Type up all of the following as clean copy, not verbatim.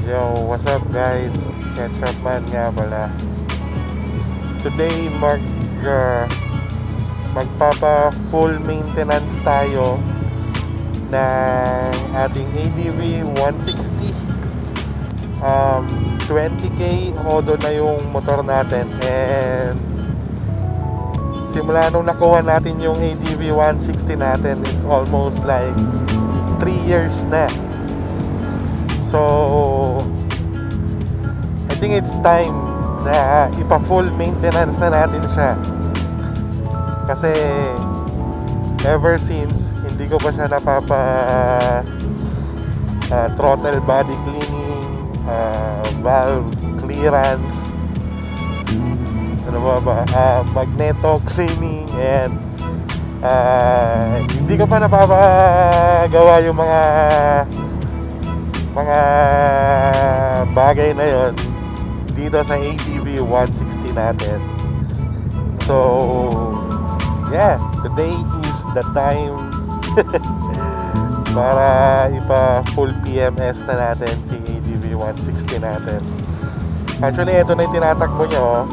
Yo, what's up guys? Ketchup man nga pala. Today magpapa full maintenance tayo ng ating ADV 160. 20k odo na yung motor natin, and simula nung nakuha natin yung ADV 160 natin, it's almost like 3 years na. So I think it's time na ipa-full maintenance na natin siya. Kasi ever since hindi ko pa siya throttle body cleaning, valve clearance, magneto cleaning, and hindi ko pa napapagawa yung mga bagay na yon dito sa ADV 160 natin. So yeah, today is the time para ipa full PMS na natin si ADV 160 natin. Actually, ito na yung tinatakbo nyo,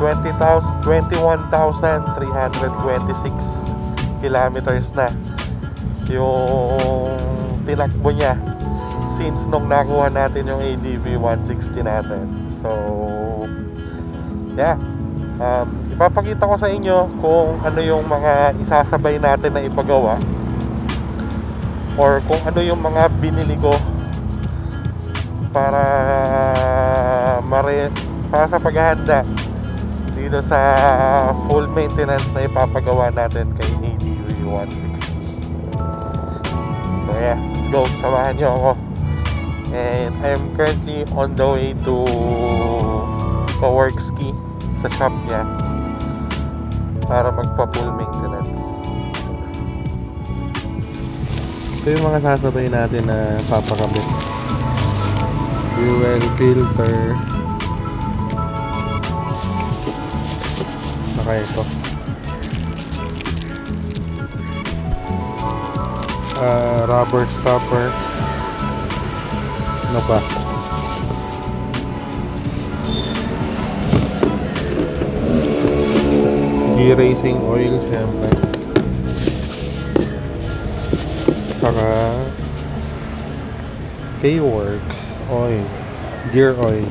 21,326 kilometers na yung tinakbo niya since nung nakuha natin yung ADV 160 natin. So yeah, ipapakita ko sa inyo kung ano yung mga isasabay natin na ipagawa, or kung ano yung mga binili ko para sa paghahanda dito sa full maintenance na ipapagawa natin kay ADV 160. So yeah, let's go, samahan nyo ako. And I am currently on the way to Kaworkski sa shop niya para magpa-full maintenance. Ito yung mga sasabay natin na papakabit: fuel filter, saka ito, rubber stopper, ano pa, G-Racing oil syempre, saka K-Works oil, gear oil.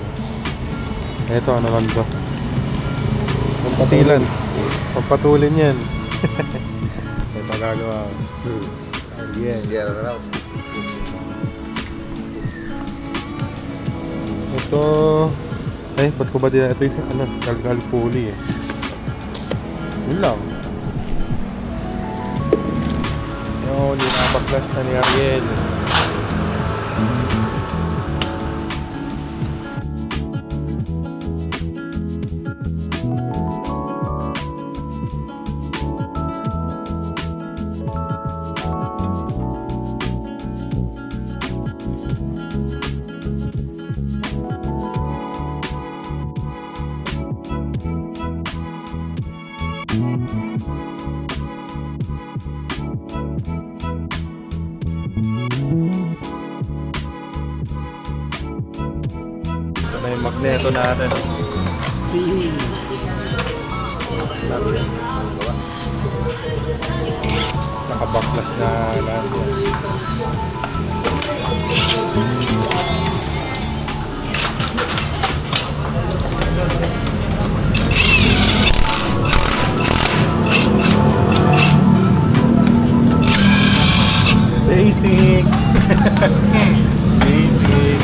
Ito, ano lang to, pampasilan, pampatulin yan. Ito gagawa. Yes. Ito, ba't ko ba din ito yung galgal pulley eh. Yun lang. Yung linabaklas na ni Ariel. Ito na yung magneto natin. Nakabaklas na lahat yan. Basic. Basic.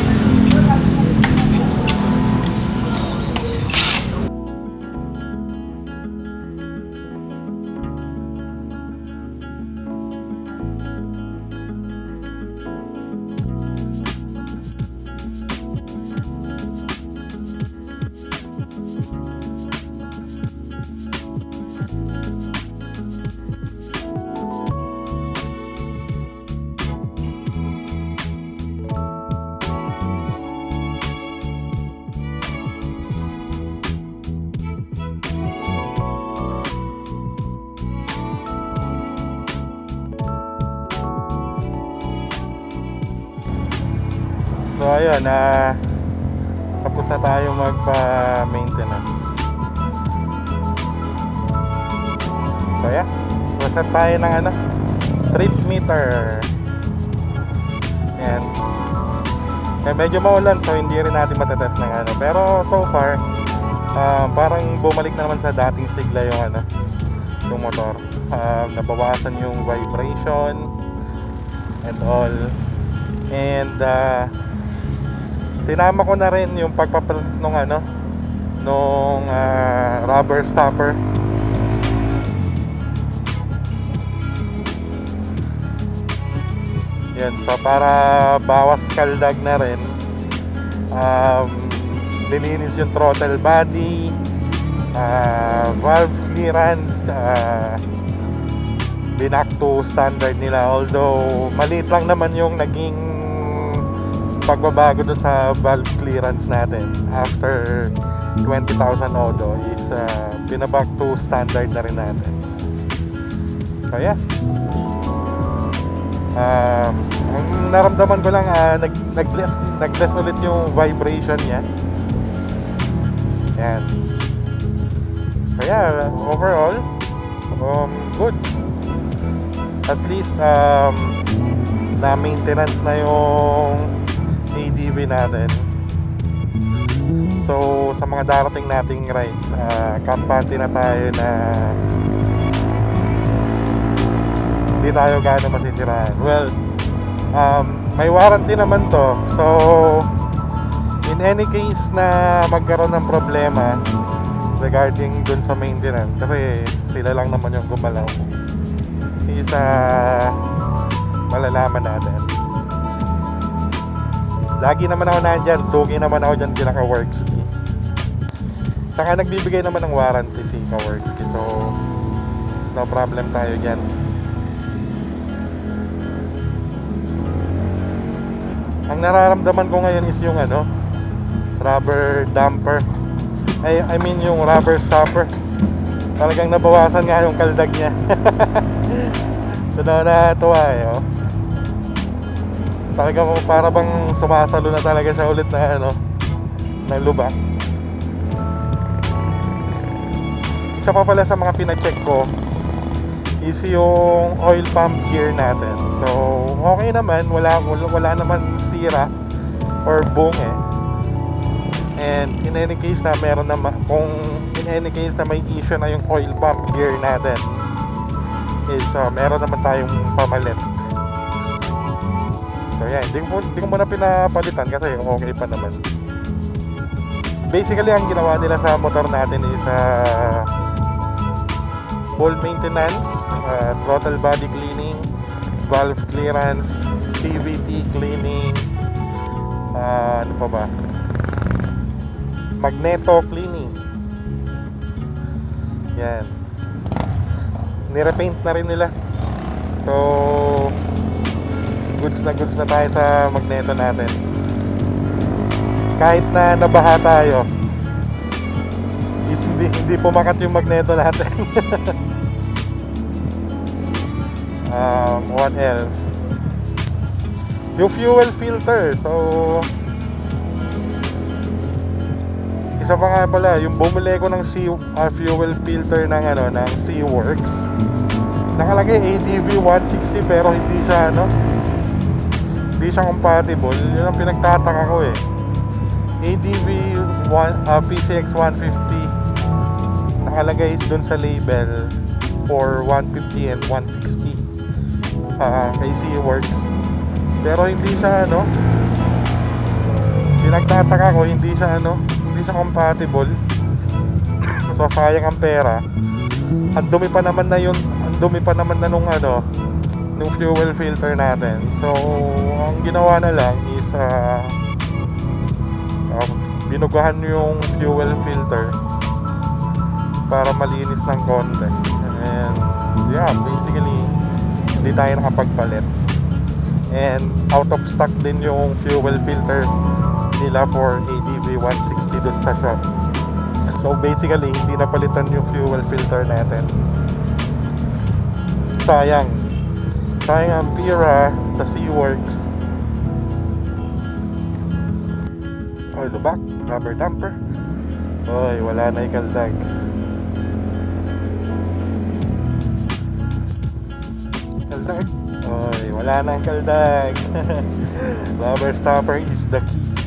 So ayun, tapos na tayo magpa-maintenance. So yeah, reset tayo ng trip meter. Yan. Medyo maulan, so hindi rin natin matetest ng pero so far parang bumalik na naman sa dating sigla yung motor. Nabawasan yung vibration and all. And sinama ko na rin yung pagpapalit nung rubber stopper. Yan, so para bawas kaldag na rin, lininis yung throttle body, valve clearance, binak to standard nila. Although maliit lang naman yung naging pagbabago dun sa valve clearance natin after 20,000 odo is binaback to standard na rin natin. So yeah, ang naramdaman ko lang nag-less ulit yung vibration niya. Yan. Kaya overall goods. At least na maintenance na yung ADV natin. So sa mga darating nating rides, kampante na tayo na hindi tayo gaano masisiraan. Well, may warranty naman to. So in any case na magkaroon ng problema regarding dun sa maintenance, kasi sila lang naman yung gumalaw, is malalaman natin. Lagi naman ako nandyan, sugi naman ako dyan kina Kaworkski. Saka nagbibigay naman ng warranty si Kaworkski, so no problem tayo dyan. Ang nararamdaman ko ngayon is yung rubber damper. I mean yung rubber stopper. Talagang nabawasan nga yung kaldag niya. So natuwa Talagang para bang sumasalo na talaga siya ulit na na lubak. Isa pa pala sa mga pina-check ko is yung oil pump gear natin. So okay naman, wala naman sira or bung And in any case na kung in any case na may issue na yung oil pump gear natin, is meron naman tayong pamalit. So yan, hindi ko muna pinapalitan kasi okay pa naman. Basically ang ginawa nila sa motor natin is full maintenance, throttle body cleaning, valve clearance, CVT cleaning, ano pa ba? Magneto cleaning. Yan. Nirepaint na rin nila. So goods na tayo sa magneto natin. Kahit na nabaha tayo, is hindi pumakat yung magneto natin. What else? Yung fuel filter. So isa pa nga pala, yung bumili ko ng fuel filter ng ng Seaworks. Nakalagay ADV 160 pero hindi siya hindi siya compatible. Yun ang pinagtataka ko ADV PCX 150 nakalagay dun sa label for 150 and 160 kay Seaworks. Pero hindi siya pinagtataka ko, hindi siya compatible. So sayang ang pera. Ang dumi pa naman na nung fuel filter natin. So ang ginawa na lang is binugahan yung fuel filter para malinis ng konti. And yeah, basically hindi tayo nakapagpalit. And out of stock din yung fuel filter nila for ADV 160 dun sa shop. So basically hindi napalitan yung fuel filter natin. Sayang ang pira sa Seaworks. or lubak, rubber damper. Oy, wala na ikaldag. Kaldag. Oy, wala na kaldag. Rubber stopper is the key.